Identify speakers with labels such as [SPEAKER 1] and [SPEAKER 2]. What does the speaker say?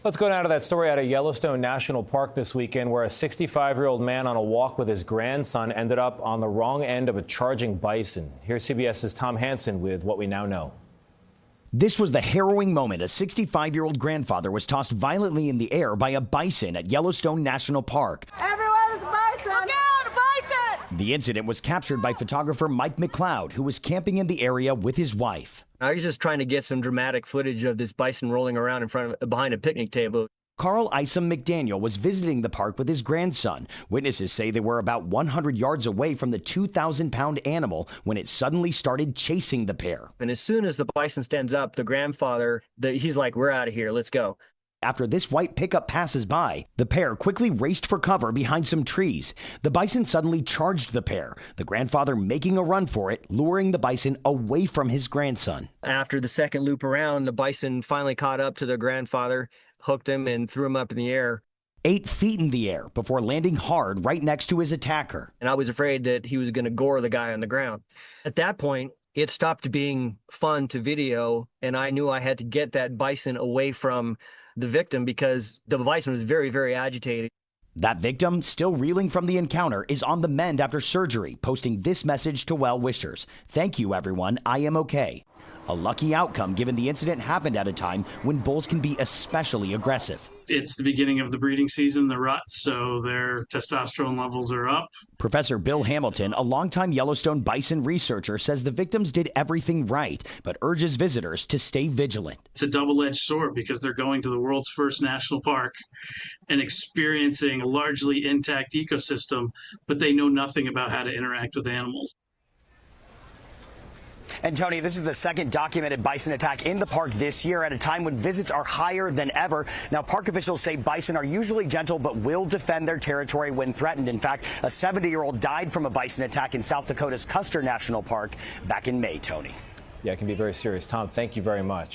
[SPEAKER 1] Let's go now to that story out of Yellowstone National Park this weekend where a 65-year-old man on a walk with his grandson ended up on the wrong end of a charging bison. Here's CBS's Tom Hanson with what we now know.
[SPEAKER 2] This was the harrowing moment. A 65-year-old grandfather was tossed violently in the air by a bison at Yellowstone National Park.
[SPEAKER 3] Everyone is bison! Look out, a bison!
[SPEAKER 2] The incident was captured by photographer Mike McLeod, who was camping in the area with his wife.
[SPEAKER 4] I was just trying to get some dramatic footage of this bison rolling around behind a picnic table.
[SPEAKER 2] Carl Isom McDaniel was visiting the park with his grandson. Witnesses say they were about 100 yards away from the 2,000-pound animal when it suddenly started chasing the pair.
[SPEAKER 4] And as soon as the bison stands up, the grandfather, he's like, "We're out of here, let's go."
[SPEAKER 2] After this white pickup passes by, the pair quickly raced for cover behind some trees. The bison suddenly charged the pair, the grandfather making a run for it, luring the bison away from his grandson.
[SPEAKER 4] After the second loop around, the bison finally caught up to the grandfather, hooked him, and threw him up in the air.
[SPEAKER 2] 8 feet in the air before landing hard right next to his attacker.
[SPEAKER 4] And I was afraid that he was going to gore the guy on the ground. At that point, it stopped being fun to video, and I knew I had to get that bison away from the victim because the bison was very, very agitated.
[SPEAKER 2] That victim, still reeling from the encounter, is on the mend after surgery, posting this message to well-wishers. "Thank you, everyone. I am okay." A lucky outcome given the incident happened at a time when bulls can be especially aggressive.
[SPEAKER 5] It's the beginning of the breeding season, the rut, so their testosterone levels are up.
[SPEAKER 2] Professor Bill Hamilton, a longtime Yellowstone bison researcher, says the victims did everything right, but urges visitors to stay vigilant.
[SPEAKER 5] It's a double-edged sword because they're going to the world's first national park and experiencing a largely intact ecosystem, but they know nothing about how to interact with animals.
[SPEAKER 6] And Tony, this is the second documented bison attack in the park this year at a time when visits are higher than ever. Now, park officials say bison are usually gentle but will defend their territory when threatened. In fact, a 70-year-old died from a bison attack in South Dakota's Custer National Park back in May, Tony.
[SPEAKER 1] Yeah, it can be very serious. Tom, thank you very much.